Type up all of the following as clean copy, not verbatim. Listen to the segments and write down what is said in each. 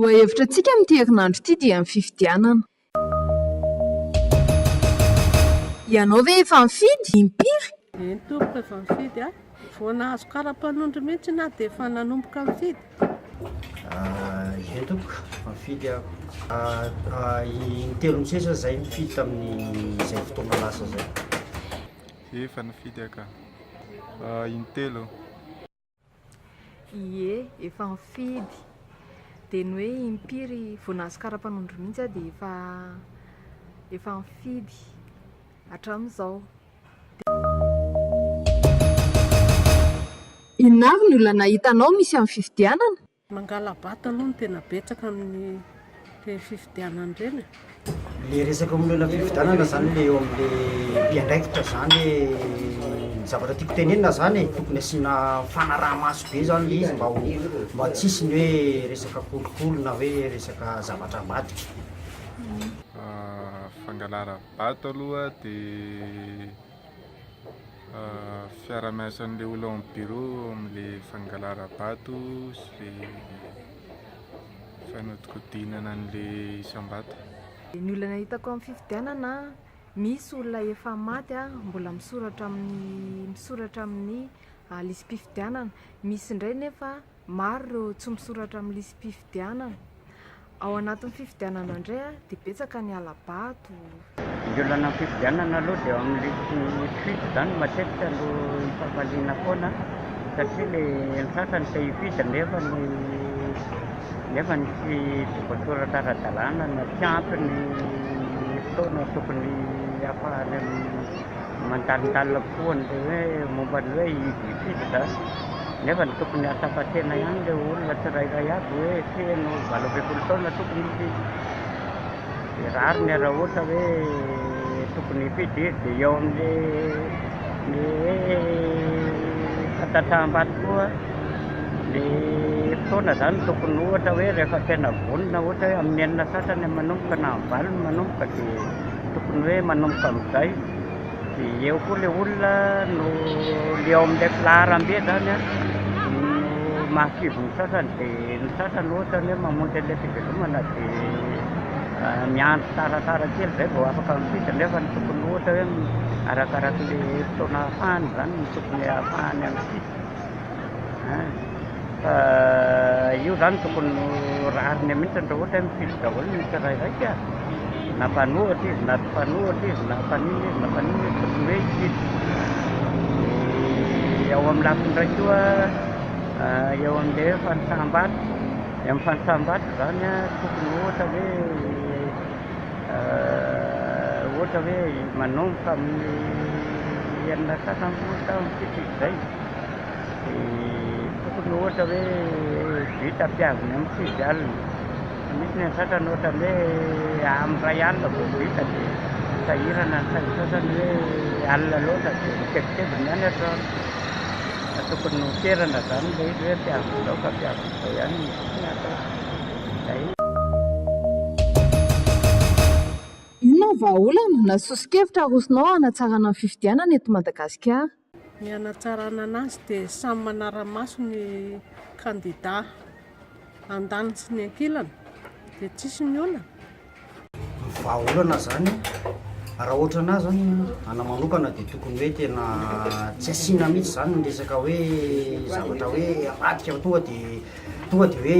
lohahevitra antsika amin'ity herinandro ity dia amin'ny fifidianana. Ianao ve efa mifidy impiry? Tompoka efa mifidy a. Vao nahazo kara-panondro mihitsy na dia efa nanomboka mifidy. Tompoka mifidy intelo misesa zay mifidy tamin'izay fotoana lasa zay. Efa nifidy aka intelo. Ie, efa mifidy. Dia ny hoe impiry vao nahazo kara-panondro mihitsy a dia efa mifidy hatramin'izao. Inona avy ny olona hitanao misy amin'ny fifidianana? Mangala-bato aloha no tena betsaka amin'ny fifidianana ireny. Le resaka momena fifidianana zany le eo amin'le mpiandraikitra zany ny zavatra tiako tenenina zany tokony asiana fanaraha-maso be zany le izy mba tsisy ny hoe resaka kolokolo na hoe resaka zavatra ambadika. Fangalara-bato aloha dia fiara-miasan'ilay olona amin'ny bureau amin'ilay fangalara-bato sy fanodinkodinana an'ilay isam-bato. Ny olona hitako amin'ny fifidianana, misy olona efa maty mbola misoratra amin'ny lisam-pifidianana. Misy indray nefa maro ireo tsy misoratra amin'ny lisam-pifidianana. Ao anatin'ny fifidianana indray dia betsaka ny ala-bato. Ny olona amin'ny fifidianana aloha dia amin'ny fifidy zany matetika no hifamaliana foana satria ny sasany te hifidy nefa ny tsy voasoratra ara-dalàna na tsy ampy ny fotoana tokony ahafahany mandalindalina koa an'ilay hoe momba ny hoe hifidy zany. Nefa ny tokony atafatena ihany ilay olona tsirairay aby hoe feno 80 taona tokony hifidy. Dia rary ny raha ohatra hoe tokony hifidy izy dia eo amin'ilay fahatataham-bato koa ilay fotoana zany tokony ohatra hoe rehefa tena vonona ohatra hoe amin'ny enina sasany manomboka na amin'ny valo manomboka dia tokony hoe manomboka amin'izay. Dia eo koa ilay olona no eo amin'ilay filaharam-be zany no mahakivy ny sasany dia ny sasany ohatra hoe mamonjy an'ilay fivelomana dia miandry tsaratsara kely zay vao afaka mifidy. Nefa ny tokony ohatra hoe arakarak'ilay fotoana ahafahany zany ny tokony ahafahany mifidy. Io zany tokony rariny mihitsy raha ohatra hoe mifidy daholo ny tsirairay ka. Na mpanohatra izy na tsy mpanohatra izy na mpanina izy na mpanina izy tokony hoe hifidy. Ao amin'ny lafiny iray koa eo amin'ilay fanosaham-bato. Eo amin'ny fanosaham-bato zany tokony ohatra hoe manomboka amin'ny enina sasany taona fifidy zay. Tokony ohatra hoe vita mpiaviny amin'ny 6 alina. Misy ny sasany ohatra hoe amin'ny 2 alina vao vita dia sahirana ny sasany hoe alina loatra dia mikebikebiny ihany atrano. Tokony ho terana zany ilay izy hoe mpiaviny izao ka mpiaviny izao ihany ny tokony atao. Inona vahaolana na sosokevitra arosonao hanatsarana ny fifidianana eto Madagasikara? Ny hanatsarana anazy dia samy manara-maso ny kandidà an-daniny sy ny ankilany dia tsisy ny olana. Vahaolana zany raha ohatra anahy zany ana manokana dia tokony hoe tena tsy asiana mihitsy zany ny resaka hoe zavatra hoe ambadika tonga dia hoe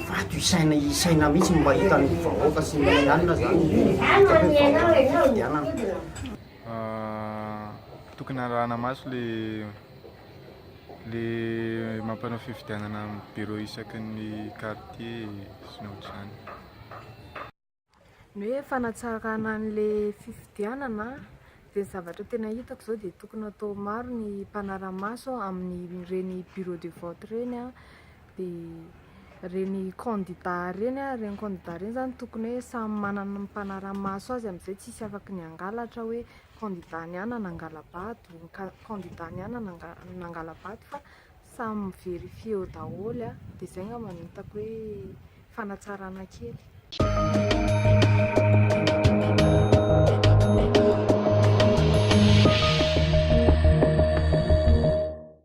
vato isaina mihitsy mba hitan'ny vahoaka sy ny alina zany fifidianana. Tokony arahana maso le mampanao fifidianana amin'ny bureau isaky ny quartier sy ny ohatr'izany. Ny hoe fanatsarana an'ilay fifidianana dia ny zavatra tena hitako izao dia tokony atao maro ny mpanara-maso amin'ireny bureau de vote ireny dia reny candidat ireny zany tokony hoe samy manana ny mpanara-maso azy amin'izay tsisy afaky ny angalatra hoe candidat niana nangala-bato, candidat niana nangala-bato fa samy verifie eo daholo dia izay angamba no hitako hoe fanatsarana kely.